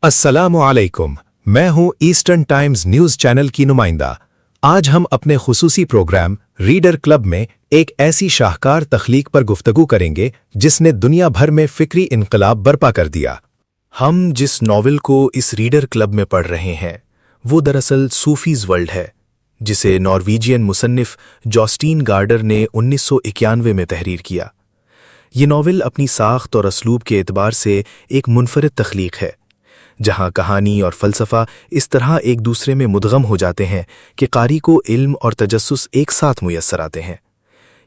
अस्सलामुअलैकुम। मैं हूं ईस्टर्न टाइम्स न्यूज़ चैनल की नुमाइंदा। आज हम अपने खुसूसी प्रोग्राम रीडर क्लब में एक ऐसी शाहकार तख्लीक पर गुफ्तगू करेंगे जिसने दुनिया भर में फिक्री इनकलाब बर्पा कर दिया। हम जिस नॉवेल को इस रीडर क्लब में पढ़ रहे हैं वो दरअसल सूफीज़ वर्ल्ड है, जिसे नॉर्वेजियन मुसन्निफ जॉस्टीन गार्डर ने 1991 में तहरीर किया। ये नॉवेल अपनी साख्त और असलूब के एतबार से एक मुनफरिद तख्लीक है, जहाँ कहानी और फ़लसफ़ा इस तरह एक दूसरे में मुदगम हो जाते हैं कि कारी को इल्म और तजस्सुस एक साथ मुयस्सर आते हैं।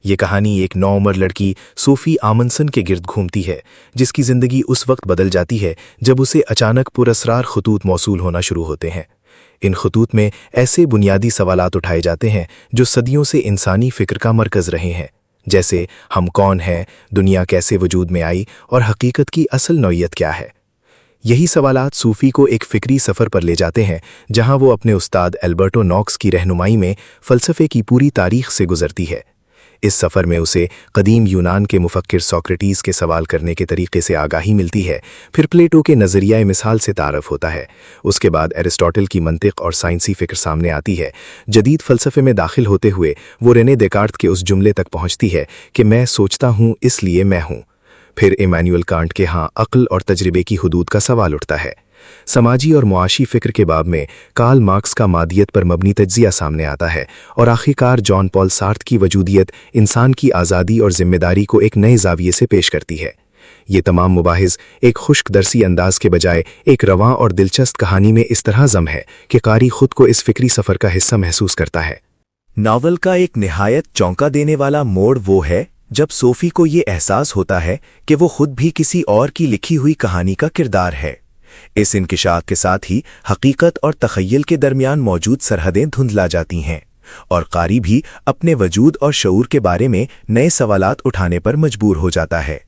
ये कहानी एक नौउम्र लड़की सोफ़ी आमंडसन के गिर्द घूमती है, जिसकी ज़िंदगी उस वक्त बदल जाती है जब उसे अचानक पुरअसरार खतूत मौसूल होना शुरू होते हैं। इन खतूत में ऐसे बुनियादी सवालात उठाए जाते हैं जो सदियों से इंसानी फ़िक्र का मरकज़ रहे हैं, जैसे हम कौन हैं, दुनिया कैसे वजूद में आई और हकीकत की असल नौइयत क्या है। यही सवालात सूफ़ी को एक फ़िक्री सफ़र पर ले जाते हैं, जहां वो अपने उस्ताद एल्बर्टो नॉक्स की रहनुमाई में फ़लसफ़े की पूरी तारीख़ से गुज़रती है। इस सफ़र में उसे कदीम यूनान के मुफ़क्किर सोक्रेटीस के सवाल करने के तरीक़े से आगाही मिलती है, फिर प्लेटो के नज़रिया मिसाल से तारफ़ होता है। उसके बाद एरिस्टोटल की मंतिक़ और साइंसी फ़िक्र सामने आती है। जदीद फ़लसफ़े में दाखिल होते हुए वो रेने देकार्त के उस जुमले तक पहुँचती है कि मैं सोचता हूँ इसलिए मैं हूँ। फिर इमैनुअल कांट के यहाँ अक्ल और तजर्बे की हुदूद का सवाल उठता है। समाजी और मुआशी फ़िक्र के बाब में कार्ल मार्क्स का मादियत पर मबनी तज्ज़िया सामने आता है, और आखिरकार जॉन पॉल सार्त्र की वजूदियत इंसान की आज़ादी और ज़िम्मेदारी को एक नए ज़ाविये से पेश करती है। ये तमाम मुबाहिज़ एक खुश्क दरसी अंदाज के बजाय एक रवां और दिलचस्प कहानी में इस तरह ज़म है कि कारी खुद को इस फ़िक्री सफ़र का हिस्सा महसूस करता है। नावल का एक निहायत चौंका देने वाला मोड़ वो है जब सोफ़ी को ये एहसास होता है कि वो खुद भी किसी और की लिखी हुई कहानी का किरदार है। इस इंकिशाफ के साथ ही हकीकत और तख़य्युल के दरमियान मौजूद सरहदें धुंधला जाती हैं, और कारी भी अपने वजूद और शऊर के बारे में नए सवालात उठाने पर मजबूर हो जाता है।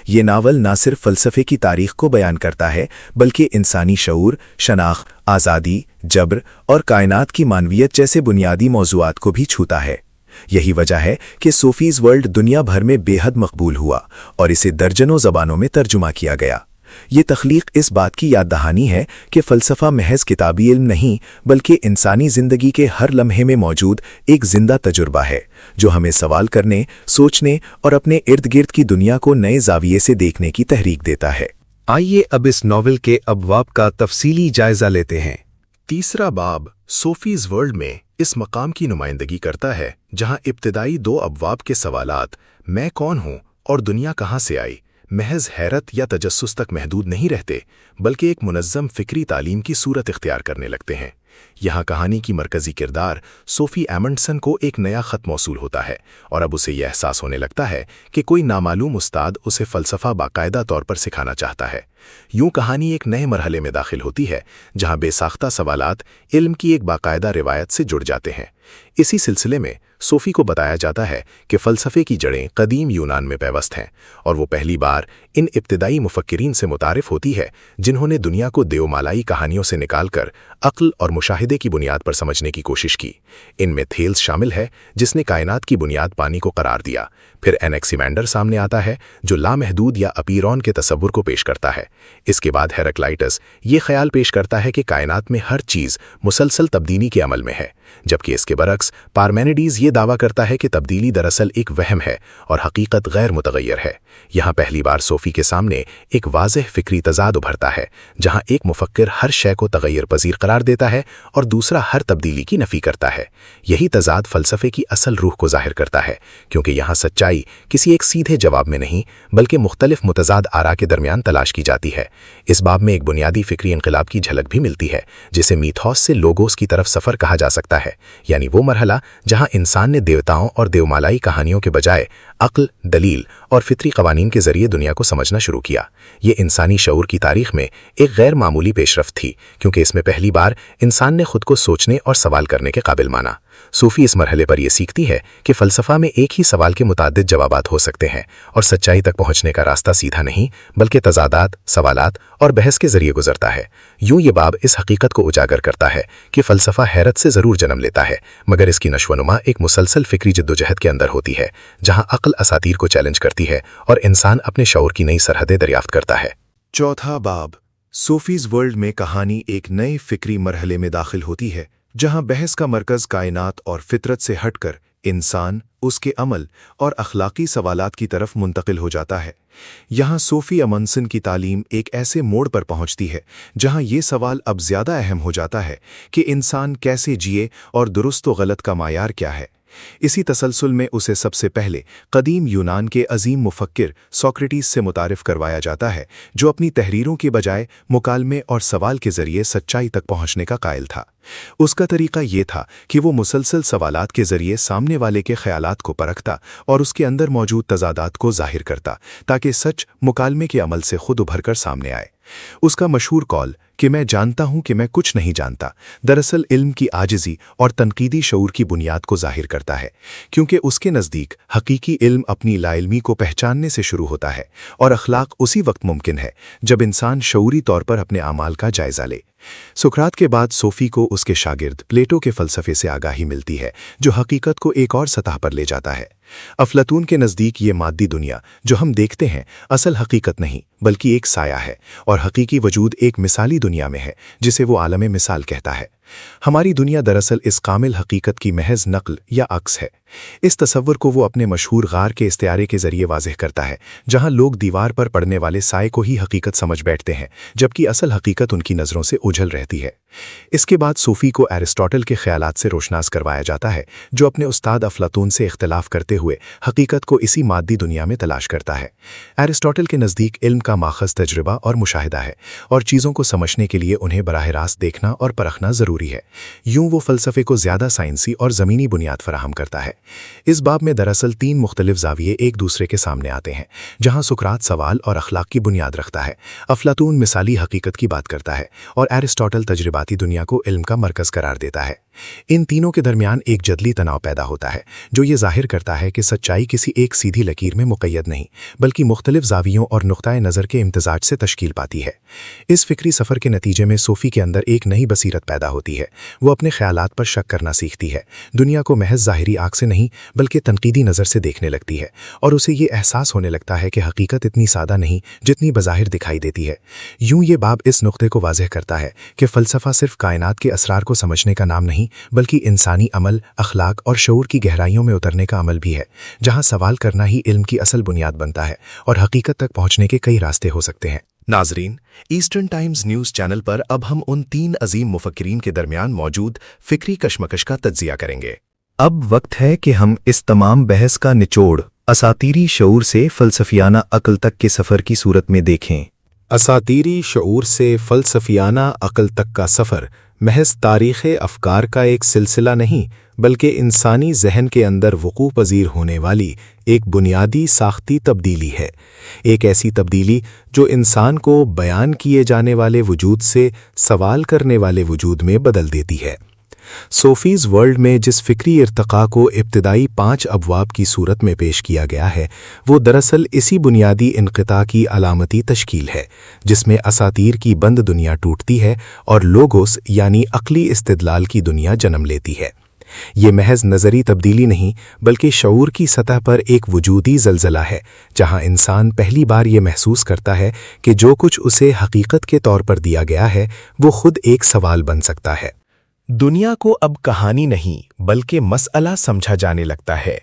ये नावल न सिर्फ फ़लसफ़े की तारीख़ को बयान करता है, बल्कि इंसानी शऊर, शनाख्त, आज़ादी, जब्र और कायनात की मानवियत जैसे बुनियादी मौज़ूआत को भी छूता है। यही वजह है कि सूफ़ीज़ वर्ल्ड दुनिया भर में बेहद मकबूल हुआ और इसे दर्जनों ज़बानों में तर्जुमा किया गया। ये तख्लीक इस बात की याद दहानी है कि फ़लसफ़ा महज किताबी इल्म नहीं, बल्कि इंसानी ज़िंदगी के हर लम्हे में मौजूद एक ज़िंदा तजुर्बा है, जो हमें सवाल करने, सोचने और अपने इर्द गिर्द की दुनिया को नए ज़ाविये से देखने की तहरीक देता है। आइए अब इस नॉवेल के अबवाब का तफसीली जायज़ा लेते हैं। तीसरा बाब सूफ़ीज़ वर्ल्ड में इस मकाम की नुमाइंदगी करता है जहां इब्तिदाई दो अबवाब के सवालात मैं कौन हूं और दुनिया कहां से आई महज हैरत या तजस्सुस तक महदूद नहीं रहते, बल्कि एक मुनज़्ज़म फ़िक्री तालीम की सूरत इख्तियार करने लगते हैं। यहाँ कहानी की मरकज़ी किरदार सोफ़ी आमंडसन को एक नया ख़त मौसूल होता है, और अब उसे यह एहसास होने लगता है कि कोई नामालूम उस्ताद उसे फ़लसफ़ा बाकायदा तौर पर सिखाना चाहता है। यूं कहानी एक नए मरहले में दाखिल होती है, जहाँ बेसाख्ता सवालात इल्म की एक बाकायदा रिवायत से जुड़ जाते हैं। इसी सिलसिले में सोफ़ी को बताया जाता है कि फ़लसफ़े की जड़ें कदीम यूनान में पैवस्त हैं, और वो पहली बार इन इब्तिदाई मुफ़क्किरीन से मुतारिफ़ होती है जिन्होंने दुनिया को देवमालाई कहानियों से निकालकर अक्ल और मुशाहिदे की बुनियाद पर समझने की कोशिश की। इनमें थेल्स शामिल है, जिसने कायनात की बुनियाद पानी को करार दिया। फिर एनेक्सिमैंडर सामने आता है, जो लामहदूद या अपीरॉन के तसव्वुर को पेश करता है। इसके बाद हेराक्लाइटस ये ख्याल पेश करता है कि कायनात में हर चीज़ मुसलसल तब्दीली के अमल में है, जबकि इसके बरक्स पार्मेनिडीज़ ये दावा करता है कि तब्दीली दरअसल एक वहम है और हकीकत गैर मुतगय्यर है। यहाँ पहली बार सोफ़ी के सामने एक वाज़ेह फ़िक्री तज़ाद उभरता है, जहाँ एक मुफ़क्किर हर शय को तगय्युर पज़ीर करार देता है और दूसरा हर तब्दीली की नफ़ी करता है। यही तज़ाद फ़लसफ़े की असल रूह को ज़ाहिर करता है, क्योंकि यहाँ सच्चाई किसी एक सीधे जवाब में नहीं, बल्कि मुख्तलिफ मुतज़ाद आरा के दरमियान तलाश की जाती है। इस बाब में एक बुनियादी फ़िक्री इनक़िलाब की झलक भी मिलती है, जिसे मीथॉस से लोगोस की तरफ सफ़र कहा जा सकता है, यानी वो मरहला जहाँ इंसान ने देवताओं और देवमालाई कहानियों के बजाय अक्ल, दलील और फितरी कवानीन के ज़रिए दुनिया को समझना शुरू किया। ये इंसानी शऊर की तारीख़ में एक गैर मामूली पेशरफ़्त थी, क्योंकि इसमें पहली बार इंसान ने खुद को सोचने और सवाल करने के काबिल माना। सूफ़ी इस मरहले पर यह सीखती है कि फ़लसफ़ा में एक ही सवाल के मुताद्दिद जवाबात हो सकते हैं, और सच्चाई तक पहुँचने का रास्ता सीधा नहीं, बल्कि तज़ादात, सवालात और बहस के ज़रिए गुजरता है। यूँ ये बाब इस हकीकत को उजागर करता है कि फ़लसफ़ा हैरत से ज़रूर जन्म लेता है, मगर इसकी नश्वनुमा एक मुसलसल फ़िक्री जद्दोजहद के अंदर होती है, जहाँ अक्ल असातीर को चैलेंज करती है और इंसान अपने शऊर की नई सरहदें दरियाफ्त करता है। चौथा बाब सोफीज वर्ल्ड में कहानी एक नए फिक्री मरहले में दाखिल होती है जहां बहस का मरकज कायनात और फितरत से हटकर इंसान, उसके अमल और अखलाकी सवालात की तरफ मुंतकिल हो जाता है। यहाँ सोफी अमनसन की तालीम एक ऐसे मोड़ पर पहुंचती है जहां ये सवाल अब ज़्यादा अहम हो जाता है कि इंसान कैसे जिए और दुरुस्त व गलत का मायार क्या है। इसी तसलसल में उसे सबसे पहले कदीम यूनान के अजीम मुफक्किर सोक्रेटिस से मुतारिफ करवाया जाता है, जो अपनी तहरीरों के बजाय मुकालमे और सवाल के ज़रिए सच्चाई तक पहुँचने का कायल था। उसका तरीका ये था कि वो मुसलसल सवालात के ज़रिए सामने वाले के ख़यालात को परखता और उसके अंदर मौजूद तज़ादात को ज़ाहिर करता, ताकि सच मुकालमे के अमल से खुद उभर कर सामने आए। उसका मशहूर कौल कि मैं जानता हूं कि मैं कुछ नहीं जानता, दरअसल इल्म की आजिज़ी और तनकीदी शऊर की बुनियाद को ज़ाहिर करता है, क्योंकि उसके नज़दीक हकीकी इल्म अपनी लाइल्मी को पहचानने से शुरू होता है और अखलाक उसी वक्त मुमकिन है जब इंसान शऊरी तौर पर अपने आमाल का जायज़ा ले। सुकरात के बाद सोफ़ी को उसके शागिर्द प्लेटो के फ़लसफ़े से आगाही मिलती है, जो हकीकत को एक और सतह पर ले जाता है। अफलातून के नज़दीक ये मादी दुनिया जो हम देखते हैं असल हकीकत नहीं बल्कि एक साया है, और हकीकी वजूद एक मिसाली दुनिया में है जिसे वो आलम मिसाल कहता है। हमारी दुनिया दरअसल इस कामिल हकीकत की महज नकल या अक्स है। इस तसव्वुर को वो अपने मशहूर गार के इस्तिआरे के ज़रिए वाज़ेह करता है, जहाँ लोग दीवार पर पड़ने वाले साए को ही हकीकत समझ बैठते हैं, जबकि असल हकीकत उनकी नज़रों से उझल रहती है। इसके बाद सोफ़ी को एरिस्टोटल के ख़यालात से रोशनास करवाया जाता है, जो अपने उस्ताद अफलातून से इख्तिलाफ़ करते हुए हकीकत को इसी मादी दुनिया में तलाश करता है। एरिस्टोटल के नज़दीक इल्म का माखज़ तजर्बा और मुशाहिदा है, और चीज़ों को समझने के लिए उन्हें बराह रास्त देखना और परखना ज़रूरी है। यूं वो फ़लसफ़े को ज़्यादा साइंसी और ज़मीनी बुनियाद फराहम करता है। इस बाब में दरअसल तीन मुख्तलिफ ज़ाविये एक दूसरे के सामने आते हैं, जहाँ सुकरात सवाल और अखलाक की बुनियाद रखता है, अफलातून मिसाली हकीकत की बात करता है और एरिस्टोटल तजर्बाती दुनिया को इल्म का मरकज़ करार देता है। इन तीनों के दरमियान एक जदली तनाव पैदा होता है, जो ये ज़ाहिर करता है कि सच्चाई किसी एक सीधी लकीर में मुक़य्यद नहीं बल्कि मुख्तलिफ ज़ावियों और नुक़्ताए नज़र के इम्तिज़ाज से तश्कील पाती है। इस फ़िक्री सफ़र के नतीजे में सोफ़ी के अंदर एक नई बसीरत पैदा होती है। वो अपने ख़यालात पर शक करना सीखती है, दुनिया को महज ज़ाहिरी आँख से नहीं बल्कि तनकीदी नज़र से देखने लगती है, और उसे ये एहसास होने लगता है कि हकीकत इतनी सादा नहीं जितनी बज़ाहिर दिखाई देती है। यूं ये बाब इस नुक्ते को वाज़ेह करता है कि फ़लसफ़ा सिर्फ़ कायनात के असरार को समझने का नाम नहीं बल्कि इंसानी अमल, अखलाक और शऊर की गहराइयों में उतरने का अमल भी है, जहाँ सवाल करना ही इल्म की असल बुनियाद बनता है और हकीकत तक पहुँचने के कई रास्ते हो सकते हैं। नाज़रीन, ईस्टर्न टाइम्स न्यूज़ चैनल पर अब हम उन तीन अजीम मुफक्किरीन के दरमियान मौजूद फ़िक्री कशमकश का तज्ज़िया करेंगे। अब वक्त है कि हम इस तमाम बहस का निचोड़ असातीरी शऊर से फ़लसफ़ियाना अक़ल तक के सफ़र की सूरत में देखें। असातीरी शऊर से फ़लसफ़ियाना अक़ल तक का सफ़र महज तारीख़ अफ़कार का एक सिलसिला नहीं बल्कि इंसानी जहन के अंदर वक़ू पज़ीर होने वाली एक बुनियादी साख़ती तब्दीली है। एक ऐसी तब्दीली जो इंसान को बयान किए जाने वाले वजूद से सवाल करने वाले वजूद में बदल देती है। सोफ़ीज़ वर्ल्ड में जिस फ़िक्री इर्तक़ा को इब्तिदाई 5 अबवाब की सूरत में पेश किया गया है, वो दरअसल इसी बुनियादी इनक़िता की अलामती तश्कील है, जिसमें असातीर की बंद दुनिया टूटती है और लोगोस यानी अक़ली इस्तिदलाल की दुनिया जन्म लेती है। ये महज नज़री तब्दीली नहीं बल्कि शऊर की सतह पर एक वजूदी ज़लज़ला है, जहाँ इंसान पहली बार ये महसूस करता है कि जो कुछ उसे हकीकत के तौर पर दिया गया है वो खुद एक सवाल बन सकता है। दुनिया को अब कहानी नहीं बल्कि मसअला समझा जाने लगता है।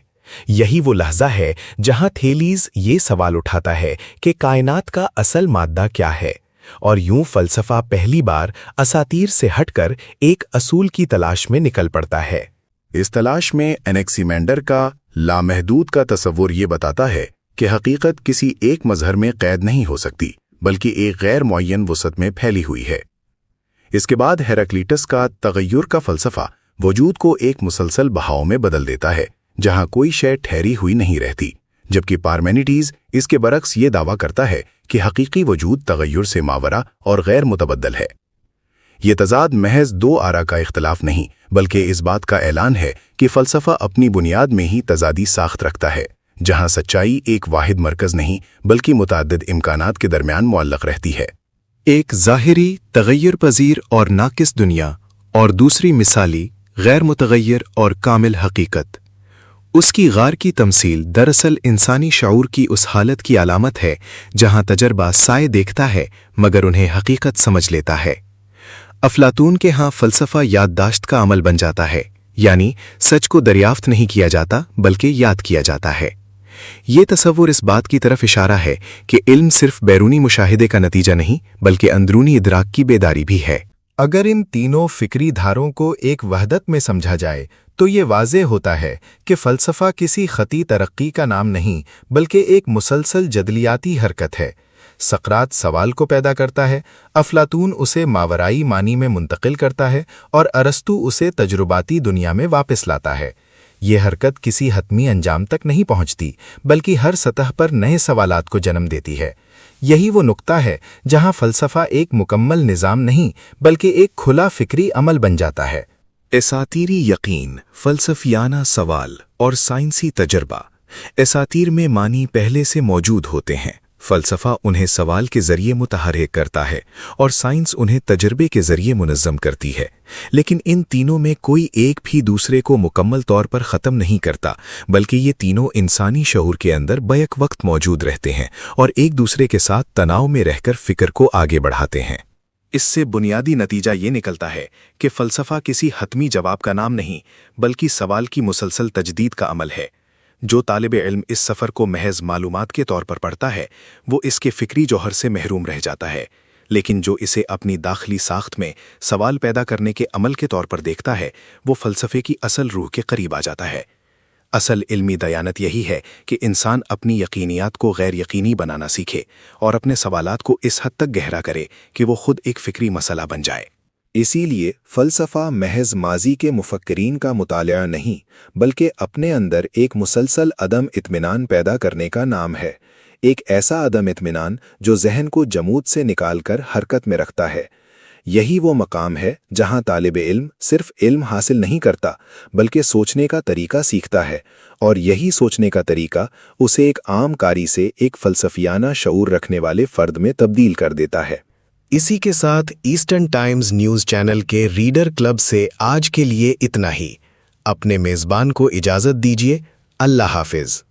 यही वो लहजा है जहां थेलीज़ ये सवाल उठाता है कि कायनात का असल मादा क्या है, और यूं फ़लसफ़ा पहली बार असातीर से हटकर एक असूल की तलाश में निकल पड़ता है। इस तलाश में एनेक्सिमेंडर का लामहदूद का तसव्वुर ये बताता है कि हकीकत किसी एक मजहर में कैद नहीं हो सकती बल्कि एक गैर मुअय्यन वसत में फैली हुई है। इसके बाद हेराक्लीटस का तगय्युर का फ़लसफ़ा वजूद को एक मुसलसल बहाव में बदल देता है, जहाँ कोई शय ठहरी हुई नहीं रहती, जबकि पार्मेनिडीज़ इसके बरक्स ये दावा करता है कि हकीकी वजूद तगय्युर से मावरा और गैर मुतबद्दल है। ये तज़ाद महज दो आरा का इख्तलाफ नहीं बल्कि इस बात का ऐलान है कि फ़लसफ़ा अपनी बुनियाद में ही तज़ादी साख्त रखता है, जहाँ सच्चाई एक वाहिद मरकज़ नहीं बल्कि मुतअद्दिद इम्कानात के दरमियान मुअल्लक़ रहती है। एक ज़ाहिरी तग़य्युर पज़ीर और नाक़िस दुनिया और दूसरी मिसाली गैर मुतग़य्यर और कामिल हकीकत। اس کی غار کی تمثیل دراصل انسانی شعور کی اس حالت کی علامت ہے جہاں تجربہ سائے دیکھتا ہے مگر انہیں حقیقت سمجھ لیتا ہے۔ افلاطون کے ہاں فلسفہ یادداشت کا عمل بن جاتا ہے، یعنی سچ کو دریافت نہیں کیا جاتا بلکہ یاد کیا جاتا ہے۔ یہ تصور اس بات کی طرف اشارہ ہے کہ علم صرف بیرونی مشاہدے کا نتیجہ نہیں بلکہ اندرونی ادراک کی بیداری بھی ہے۔ اگر ان تینوں فکری دھاروں کو ایک وحدت میں سمجھا جائے تو یہ واضح ہوتا ہے کہ فلسفہ کسی خطی ترقی کا نام نہیں بلکہ ایک مسلسل جدلیاتی حرکت ہے۔ سقراط سوال کو پیدا کرتا ہے، افلاطون اسے ماورائی معنی میں منتقل کرتا ہے اور ارسطو اسے تجرباتی دنیا میں واپس لاتا ہے۔ یہ حرکت کسی حتمی انجام تک نہیں پہنچتی بلکہ ہر سطح پر نئے سوالات کو جنم دیتی ہے۔ یہی وہ نقطہ ہے جہاں فلسفہ ایک مکمل نظام نہیں بلکہ ایک کھلا فکری عمل بن جاتا ہے۔ اساطیری یقین، فلسفیانہ سوال اور سائنسی تجربہ۔ اساطیر میں معنی پہلے سے موجود ہوتے ہیں، فلسفہ انہیں سوال کے ذریعے متحرک کرتا ہے اور سائنس انہیں تجربے کے ذریعے منظم کرتی ہے، لیکن ان تینوں میں کوئی ایک بھی دوسرے کو مکمل طور پر ختم نہیں کرتا، بلکہ یہ تینوں انسانی شعور کے اندر بیک وقت موجود رہتے ہیں اور ایک دوسرے کے ساتھ تناؤ میں رہ کر فکر کو آگے بڑھاتے ہیں۔ اس سے بنیادی نتیجہ یہ نکلتا ہے کہ فلسفہ کسی حتمی جواب کا نام نہیں بلکہ سوال کی مسلسل تجدید کا عمل ہے۔ جو طالب علم اس سفر کو محض معلومات کے طور پر پڑھتا ہے وہ اس کے فکری جوہر سے محروم رہ جاتا ہے، لیکن جو اسے اپنی داخلی ساخت میں سوال پیدا کرنے کے عمل کے طور پر دیکھتا ہے وہ فلسفے کی اصل روح کے قریب آ جاتا ہے۔ اصل علمی دیانت یہی ہے کہ انسان اپنی یقینیات کو غیر یقینی بنانا سیکھے اور اپنے سوالات کو اس حد تک گہرا کرے کہ وہ خود ایک فکری مسئلہ بن جائے۔ اسی لیے فلسفہ محض ماضی کے مفکرین کا مطالعہ نہیں بلکہ اپنے اندر ایک مسلسل عدم اطمینان پیدا کرنے کا نام ہے، ایک ایسا عدم اطمینان جو ذہن کو جمود سے نکال کر حرکت میں رکھتا ہے۔ یہی وہ مقام ہے جہاں طالب علم صرف علم حاصل نہیں کرتا بلکہ سوچنے کا طریقہ سیکھتا ہے، اور یہی سوچنے کا طریقہ اسے ایک عام کاری سے ایک فلسفیانہ شعور رکھنے والے فرد میں تبدیل کر دیتا ہے۔ اسی کے ساتھ ایسٹرن ٹائمز نیوز چینل کے ریڈر کلب سے آج کے لیے اتنا ہی۔ اپنے میزبان کو اجازت دیجیے۔ اللہ حافظ۔